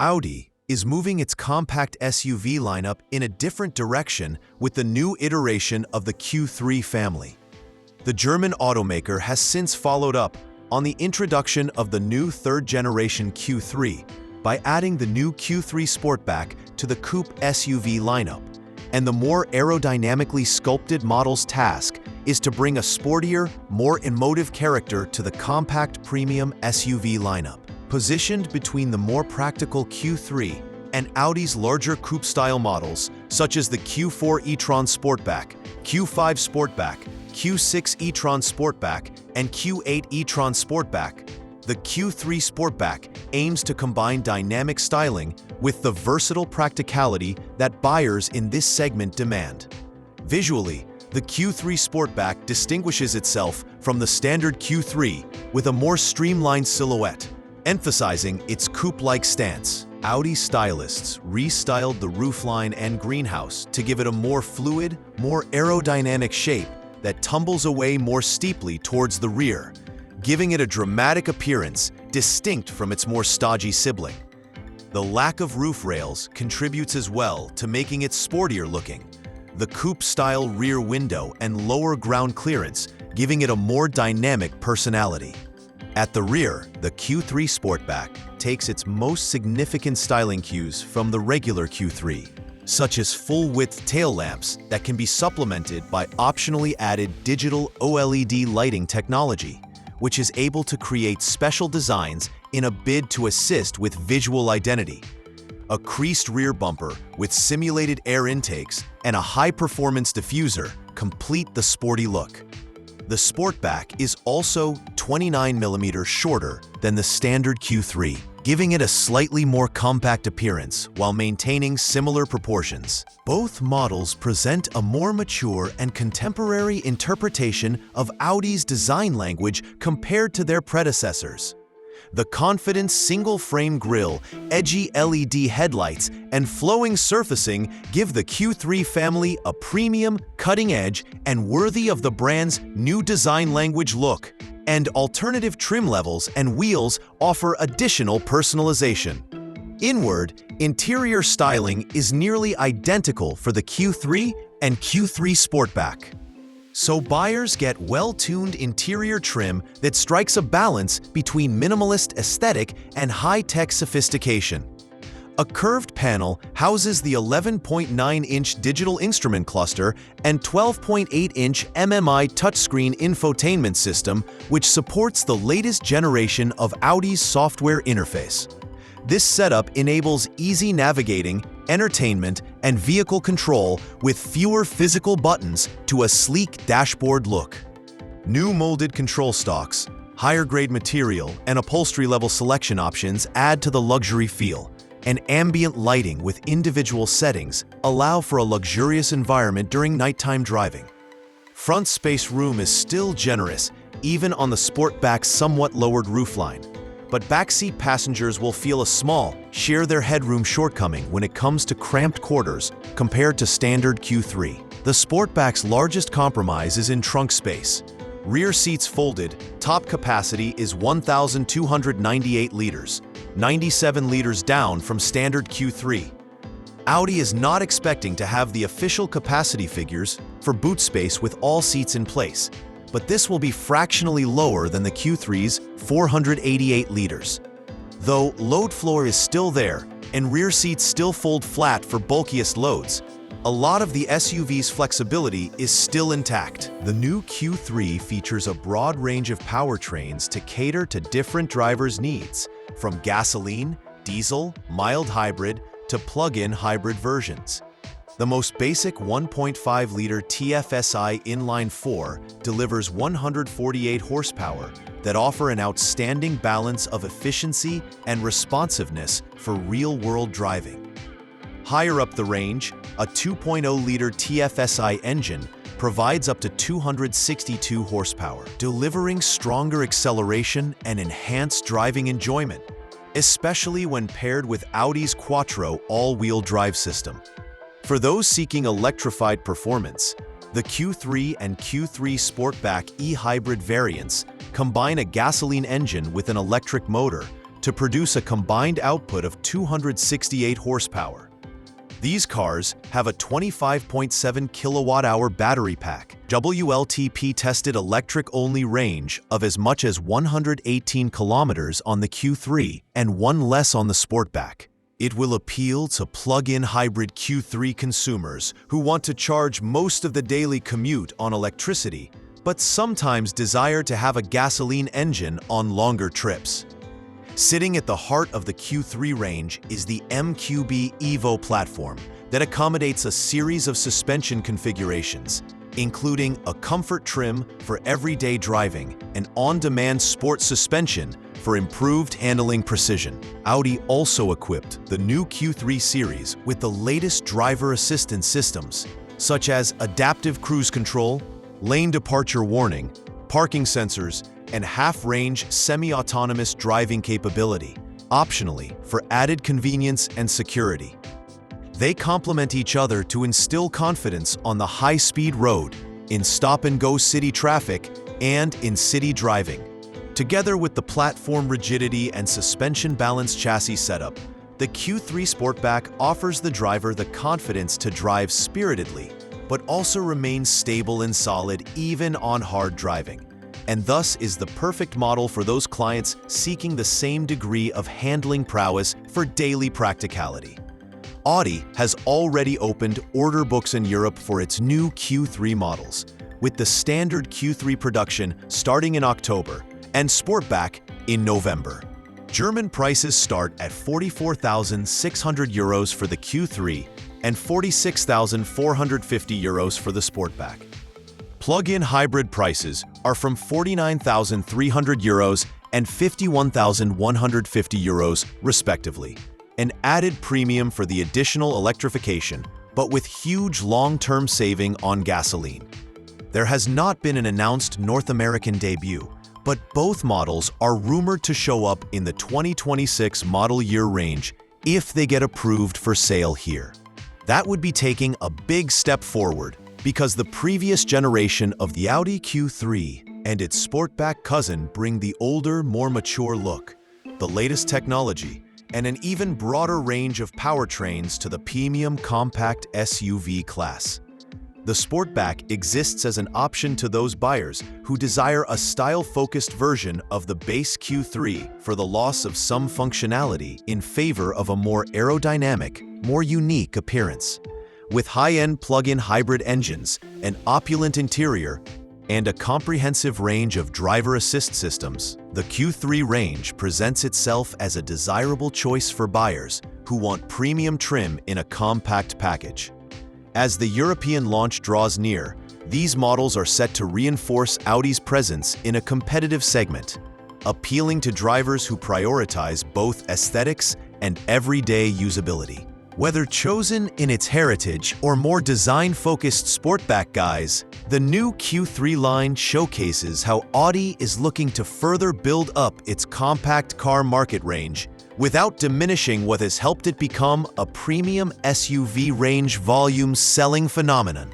Audi is moving its compact SUV lineup in a different direction with the new iteration of the Q3 family. The German automaker has since followed up on the introduction of the new third-generation Q3 by adding the new Q3 Sportback to the coupe SUV lineup, and the more aerodynamically sculpted model's task is to bring a sportier, more emotive character to the compact premium SUV lineup. Positioned between the more practical Q3 and Audi's larger coupe-style models, such as the Q4 e-tron Sportback, Q5 Sportback, Q6 e-tron Sportback, and Q8 e-tron Sportback, the Q3 Sportback aims to combine dynamic styling with the versatile practicality that buyers in this segment demand. Visually, the Q3 Sportback distinguishes itself from the standard Q3 with a more streamlined silhouette, emphasizing its coupe-like stance. Audi stylists restyled the roofline and greenhouse to give it a more fluid, more aerodynamic shape that tumbles away more steeply towards the rear, giving it a dramatic appearance distinct from its more stodgy sibling. The lack of roof rails contributes as well to making it sportier looking, the coupe-style rear window and lower ground clearance giving it a more dynamic personality. At the rear, the Q3 Sportback takes its most significant styling cues from the regular Q3, such as full-width tail lamps that can be supplemented by optionally added digital OLED lighting technology, which is able to create special designs in a bid to assist with visual identity. A creased rear bumper with simulated air intakes and a high-performance diffuser complete the sporty look. The Sportback is also 29mm shorter than the standard Q3, giving it a slightly more compact appearance while maintaining similar proportions. Both models present a more mature and contemporary interpretation of Audi's design language compared to their predecessors. The confident single-frame grille, edgy LED headlights, and flowing surfacing give the Q3 family a premium, cutting-edge, and worthy of the brand's new design language look. And alternative trim levels and wheels offer additional personalization. Inward, interior styling is nearly identical for the Q3 and Q3 Sportback. So buyers get well-tuned interior trim that strikes a balance between minimalist aesthetic and high-tech sophistication. A curved panel houses the 11.9-inch digital instrument cluster and 12.8-inch MMI touchscreen infotainment system, which supports the latest generation of Audi's software interface. This setup enables easy navigating, entertainment, and vehicle control with fewer physical buttons to a sleek dashboard look. New molded control stalks, higher-grade material, and upholstery-level selection options add to the luxury feel, and ambient lighting with individual settings allow for a luxurious environment during nighttime driving. Front space room is still generous, even on the Sportback's somewhat lowered roofline. But backseat passengers will feel a small, share their headroom shortcoming when it comes to cramped quarters compared to standard Q3. The Sportback's largest compromise is in trunk space. Rear seats folded, top capacity is 1,298 liters, 97 liters down from standard Q3. Audi is not expecting to have the official capacity figures for boot space with all seats in place, but this will be fractionally lower than the Q3's 488 liters. Though load floor is still there and rear seats still fold flat for bulkiest loads, a lot of the SUV's flexibility is still intact. The new Q3 features a broad range of powertrains to cater to different drivers' needs, from gasoline, diesel, mild hybrid, to plug-in hybrid versions. The most basic 1.5-liter TFSI inline-4 delivers 148 horsepower that offer an outstanding balance of efficiency and responsiveness for real-world driving. Higher up the range, a 2.0-liter TFSI engine provides up to 262 horsepower, delivering stronger acceleration and enhanced driving enjoyment, especially when paired with Audi's Quattro all-wheel drive system. For those seeking electrified performance, the Q3 and Q3 Sportback e-hybrid variants combine a gasoline engine with an electric motor to produce a combined output of 268 horsepower. These cars have a 25.7 kilowatt-hour battery pack, WLTP-tested electric-only range of as much as 118 kilometers on the Q3 and one less on the Sportback. It will appeal to plug-in hybrid Q3 consumers who want to charge most of the daily commute on electricity, but sometimes desire to have a gasoline engine on longer trips. Sitting at the heart of the Q3 range is the MQB Evo platform that accommodates a series of suspension configurations, including a comfort trim for everyday driving and on-demand sport suspension for improved handling precision. Audi also equipped the new Q3 series with the latest driver assistance systems, such as adaptive cruise control, lane departure warning, parking sensors, and half-range semi-autonomous driving capability, optionally for added convenience and security. They complement each other to instill confidence on the high-speed road, in stop-and-go city traffic, and in city driving. Together with the platform rigidity and suspension balance chassis setup, the Q3 Sportback offers the driver the confidence to drive spiritedly, but also remain stable and solid even on hard driving, and thus is the perfect model for those clients seeking the same degree of handling prowess for daily practicality. Audi has already opened order books in Europe for its new Q3 models, with the standard Q3 production starting in October and Sportback in November. German prices start at 44,600 euros for the Q3 and 46,450 euros for the Sportback. Plug-in hybrid prices are from 49,300 euros and 51,150 euros, respectively, an added premium for the additional electrification, but with huge long-term saving on gasoline. There has not been an announced North American debut, but both models are rumored to show up in the 2026 model year range if they get approved for sale here. That would be taking a big step forward, because the previous generation of the Audi Q3 and its Sportback cousin bring the older, more mature look, the latest technology, and an even broader range of powertrains to the premium compact SUV class. The Sportback exists as an option to those buyers who desire a style-focused version of the base Q3 for the loss of some functionality in favor of a more aerodynamic, more unique appearance. With high-end plug-in hybrid engines, an opulent interior, and a comprehensive range of driver assist systems, the Q3 range presents itself as a desirable choice for buyers who want premium trim in a compact package. As the European launch draws near, these models are set to reinforce Audi's presence in a competitive segment, appealing to drivers who prioritize both aesthetics and everyday usability. Whether chosen in its heritage or more design-focused Sportback guise, the new Q3 line showcases how Audi is looking to further build up its compact car market range without diminishing what has helped it become a premium SUV range volume selling phenomenon.